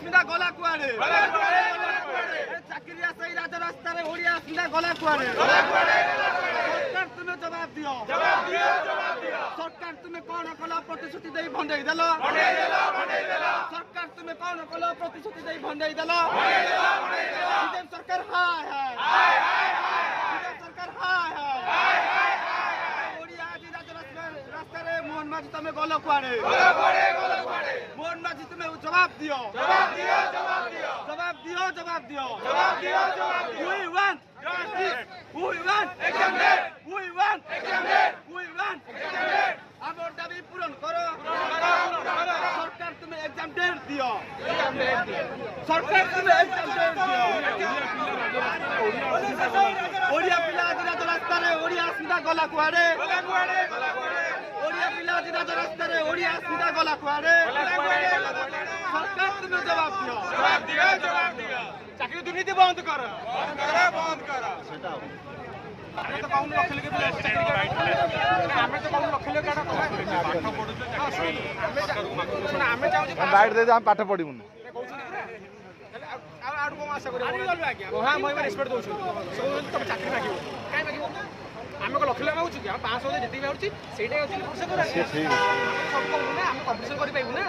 আসমিতা গলা কুয়াড়ে চাকরিয়া সেই রাজ রাস্তায় ওড়িয়া আসমিতা গলা কুয়াড়ে সরকার তুমি জবাব দিও সরকার তুমি কোন কোন প্রতিশ্রুতি দেই ভণ্ডাই দেল সরকার তুমি কোন কোন প্রতিশ্রুতি দেই ভণ্ডাই দেল বিজেপি সরকার হায় হায় বিজেপি সরকার হায় হায় ওড়িয়া আজি রাজ রাস্তায় মোহন মাঝি তুমি গলা কুয়াড়ে মোহন মাঝি তুমি জবাব দিও জবাব দিও we want justice we want আমার দাবি পূরণ করো সরকার তুমি এক্সাম ডেট দিও সরকার তুমি এক্সাম ডেট দিও ওড়িয়া পিলা আজি রাজ রাস্তায় ওড়িয়া আসমিতা গলা কুয়াড়ে ওড়িয়া পিলা আজি রাজ রাস্তায় ওড়িয়া আসমিতা গলা কুয়াড়ে সরকার তুমি জবাব দিও চাকরি দুর্নীতি বন্ধ করো সেটা আমি তো কম লক্ষ লিখে আমি তো কম লক্ষ লিখে আমি চাହୁଁଛୁ বাইরে দিয়ে আমি পাঠ পড়িবুনি ଆଉ କଣ ଆଶା କରିବ ହଁ ମୁଁ ଏବେ ରେସ୍ପେକ୍ଟ ଦଉଛୁ ତମେ ଚାକିରି ମାଗିବ କାଇଁ ମାଗିବ ଆମେ କଣ ଲକ୍ଷ ଲକ୍ଷ ମାଗୁଛୁ କି ଆମେ 500 ଯେତିକି ମାଗୁଛି ସେଇଟା ହେଉଛି ସବୁ କହୁଛୁ ନା ଆମେ କମ୍ପିଟିସନ କରିପାରିବୁ ନା